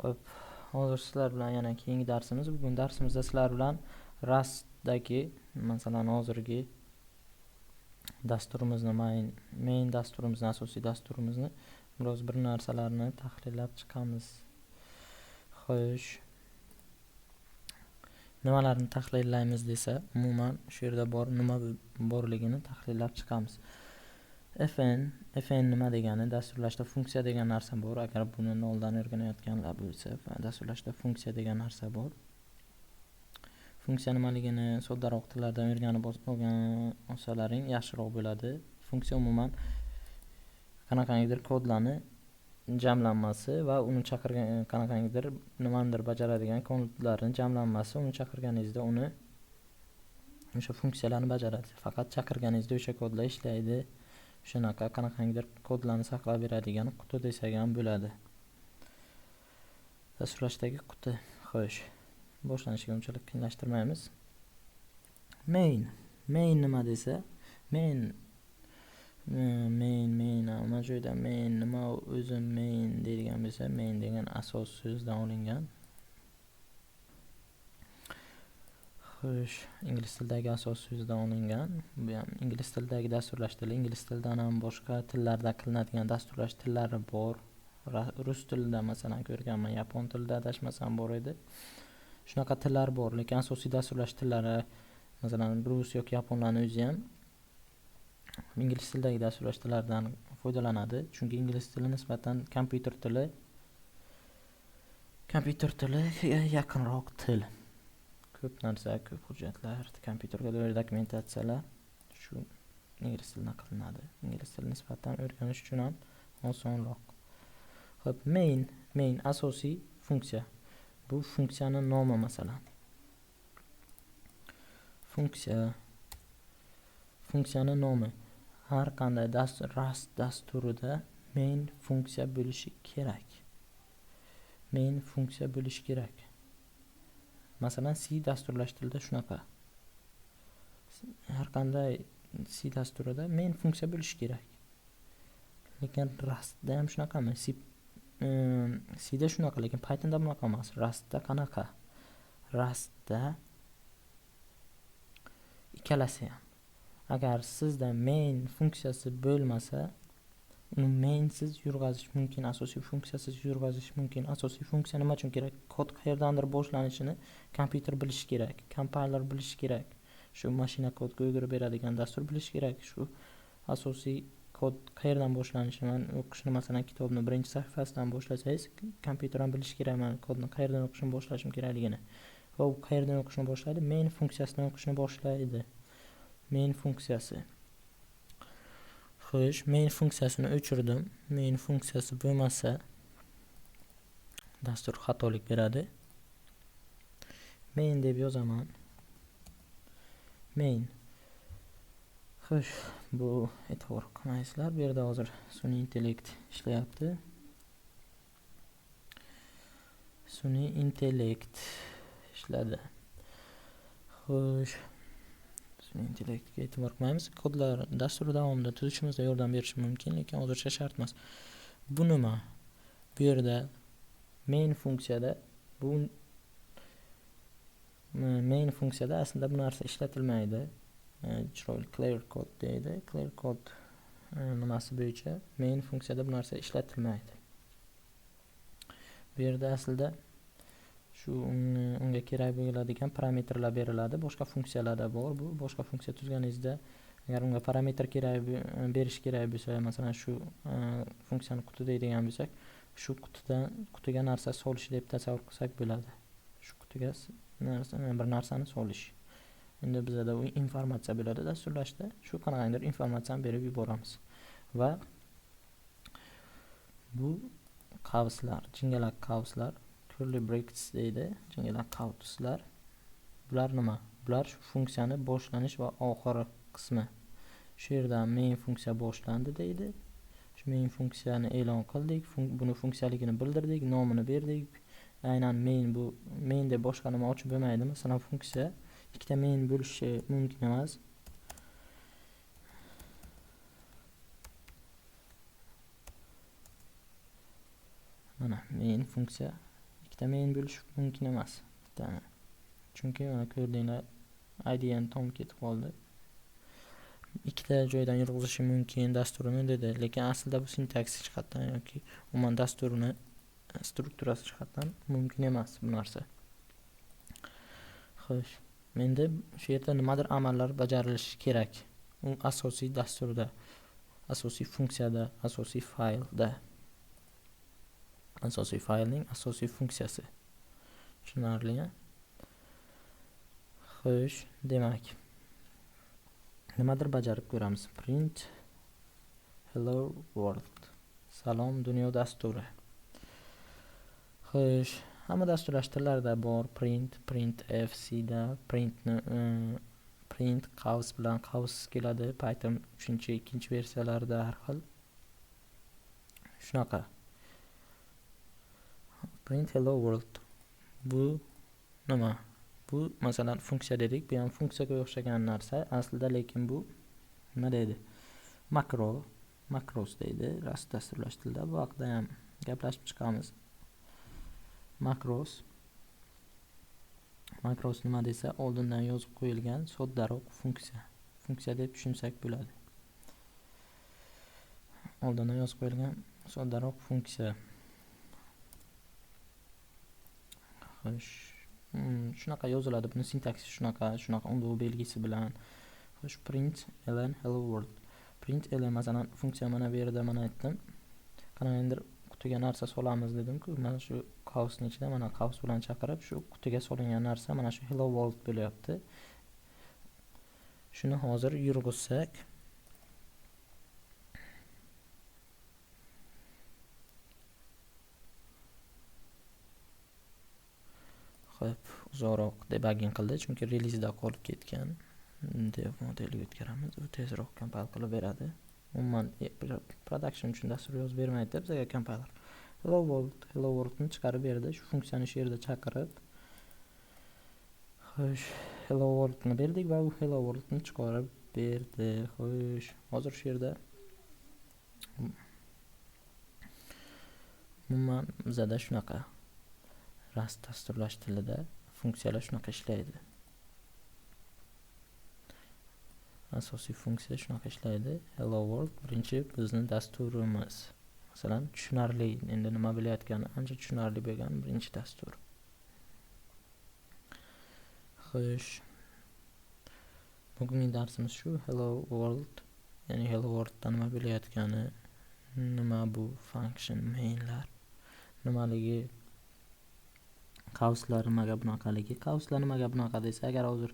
Xo'p, hozir sizlar bilan yana keyingi darsimiz. Bugun darsimizda sizlar bilan Rust'dagi, masalan, hozirgi dasturimizni, main dasturimizni, asosiy dasturimizni biroz bir narsalarni tahlillab chiqamiz. Xo'sh, nimalarni tahlillaymiz desa, umuman shu yerda nima borligini tahlillab chiqamiz. fn nima degani? Dasturlashda funksiya degan narsa bor. Agar buni noldan o'rganayotganlar bo'lsa, dasturlashda funksiya degan narsa bor. Funksiya nimaligini soddaroq tillardan o'rganib olsalaring yaxshiroq bo'ladi. Funksiya umuman qanaqangidir kodlarni jamlanmasi va uni chaqirgan qanaqangidir nimanidir bajaradigan kodlarning jamlanmasi. Uni chaqirganingizda uni o'sha funksiyalarni bajaradi. Faqat chaqirganingizda o'sha kodlar ishlaydi. Shunaqa qanaqangidir kodlarni saqlab beradigan quti desak ham bo'ladi. Dasturlashdagi quti. Xo'sh, boshlanishiga unchalik qiyinlashtirmaymiz. Main nima desa, main mana shu yerda main nima o'zi main deydigan bo'lsa, main degan asos so'zdan olingan. Xo'sh, ingliz tilidagi asos so'zdan olingan. Bu ham ingliz tilidagi dasturlash tili. Ingliz tilidan ham boshqa tillarda qilinadigan dasturlash tillari bor. Rus tilida masalan ko'rganman, yapon tilida adashmasam bor edi. Shunaqa tillar bor, lekin asosiy dasturlash tillari masalan rus yoki yaponlarning o'zi ham ingliz tilidagi dasturlash tillaridan foydalanadi. Chunki ingliz tili nisbatan kompyuter tili yaqinroq til. Ko'p narsa, ko'p hujjatlar, kompyuterga doir dokumentatsiyalar shu ingliz tilida qilinadi. Ingliz tili nisbatan o'rganish uchun ham osonroq. Xo'p, main asosiy funksiya. Bu funksiyaning nomi masalan. Funksiyaning nomi. Har qanday Rust dasturida main funksiya bo'lishi kerak. Masalan, C dasturlash tilida shunaqa. Har qanday C dasturida main funksiya bo'lishi kerak. Lekin Rustda ham shunaqami? Cda shunaqa, lekin Pythonda bunaqa emas. Rustda qanaqa? Rustda ikkalasi ham. Agar sizda main funksiyasi bo'lmasa, uni mainsiz yurg'izish mumkin, asosiy funksiyasiz yurg'izish mumkin. Asosiy funksiya nima uchun kerak? Kod qayerdandir boshlanishini kompyuter bilishi kerak, kompiler bilishi kerak. Shu mashina kodga o'girib beradigan dastur bilishi kerak. Shu asosiy kod qayerdan boshlanishini o'qishni, masalan, kitobni birinchi sahifasidan boshlasangiz, kompyuter ham bilishi kerak, men kodni qayerdan o'qishni boshlashim kerakligini. Va u qayerdan o'qishni boshlaydi? Main funksiyasidan o'qishni boshlaydi. Main funksiyasi. Xo'sh, main funksiyasini o'chirdim. Main funksiyasi bo'lmasa dastur xatolik beradi. Main deb yozaman. Main. Xo'sh, bu e'tibor qilmaysizlar. Bu yerda hozir sun'iy intellekt ishlayapti. Sun'iy intellekt ishladi. Xo'sh, sun'iy intellektga e'tibor qilmaymiz. Kodlar dastur davomida tuzishimizda yordam berishi mumkin, lekin hozircha shart emas. Bu nima? Bu yerda main funksiyada aslida bu narsa ishlatilmaydi. Clear code deydi. Clear code nimasi bo'yicha main funksiyada bu narsa ishlatilmaydi. Bu yerda aslida shu unga kerak bo'ladigan parametrlar beriladi. Boshqa funksiyalarda bor. Bu boshqa funksiya tuzganingizda agar unga parametr berish kerak bo'lsa, masalan shu funksiyani quti deydigan bo'lsak, shu qutiga narsa solish deb tasavvur qilsak bo'ladi. Shu qutiga bir narsani solish. Endi bizda u informatsiya bo'ladi dasturlashda. Shu qanaqadir informatsiyani berib yuboramiz. Va bu qavslar, jingalak qavslar, curly brackets deydi, jingalak qavslar. Bular nima? Bular shu funksiyani boshlanish va oxiri qismi. Shu yerda main funksiya boshlandi deydi. Shu main funksiyani e'lon qildik, buni funksiyaligini bildirdik, nomini berdik. Aynan main deb boshqa nima ochib bo'lmaydi. Masalan, funksiya ikkita main bo'lishi mumkin emas. Mana main funksiya ikkita main bo'lish mumkin emas. Chunki mana ko'rdinglar, IDN tom ketib qoldi. Ikkita joydan yurg'izishi mumkin dasturini dedi, lekin aslida bu sintaksi jihatdan yoki umuman dasturini strukturasi jihatdan mumkin emas bu narsa. Xo'sh, menda shu yerda nimadir amallar bajarilishi kerak. U asosiy dasturda, asosiy funksiyada, asosiy faylda. Asosiy faylning asosiy funksiyasi. Tushunarlimi? Xo'sh, demak, nimadir bajarib ko'ramiz. Print hello world. Salom dunyo dasturi. Xo'sh, hamma dasturlash tillarida bor. printf, Cda, print qaus bilan qaus keladi. Python 2 versiyalarida har xil. Shunaqa. Print hello world. Bu nima? Bu masalan funksiya dedik. Bu ham funksiyaga o'xshagan narsa aslida, lekin bu nima deydi? Makros deydi rost dasturlash tilida. Bu haqida ham gaplashib chiqamiz. Makros nima desa, oldindan yozib qo'yilgan soddaroq funksiya deb tushunsak bo'ladi. Oldindan yozib qo'yilgan soddaroq funksiya. Xo'sh, shunaqa yoziladi. Buni sintaksi shunaqa unduv belgisi bilan. Xo'sh, print ln hello world. Print ln masalan funksiya mana bu yerda mana aytdim. Qanaqadir qutiga narsa solamiz dedim-ku. Mana shu qausning ichida mana qaus bilan chaqirib shu qutiga solingan narsa mana shu hello world bo'lyapti. Shuni hozir yurg'izsak, xo'p, uzoqroq debugging qildi, chunki relizda qolib ketgan. Dev modelga o'tkazamiz. U tezroq compile qilib beradi. Umuman production uchun dastur yozib bermaydi bizga compiler. Hello world ni chiqarib berdi. Shu funksiyani shu yerda chaqirib, xo'sh, hello world ni berdik va u hello world ni chiqarib berdi. Xo'sh, hozir shu yerda umuman bizda shunaqa Rust dasturlash tilida funksiyalar shunaqa ishlaydi. Asosiy funksiya shunaqa ishlaydi. Hello world birinchi bizning dasturimiz. Masalan, tushunarli, endi nima bo'layotgani ancha tushunarli bo'lgan birinchi dastur. Xo'sh, bugungi darsimiz shu. Hello world, ya'ni hello worldda nima bo'layotgani, nima bu function mainlar, nimaligi, qauslar nimaga bunaqaligi. Qauslar nimaga bunaqa desa, agar hozir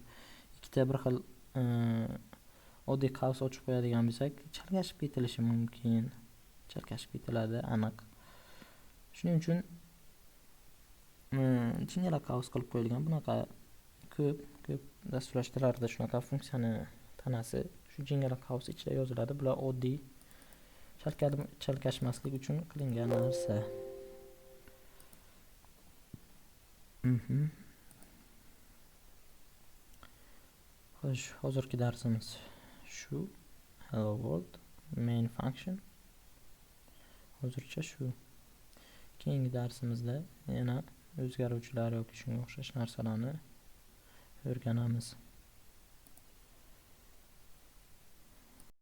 ikkita bir xil oddiy qaus ochib qo'yadigan bo'lsak, chalkashib ketilishi mumkin. Chalkashib ketiladi, aniq. Shuning uchun jingala qaus qilib qo'yilgan. Bunaqa ko'p dasturlash tillarida shunaqa funksiyani tanasi shu jingala qaus ichida yoziladi. Bular oddiy chalkashmaslik uchun qilingan narsa. Xo'sh, hozirgi darsimiz shu. Hello world main function. Hozircha shu. Keyingi darsimizda yana o'zgaruvchilar yoki shunga o'xshash narsalarni o'rganamiz.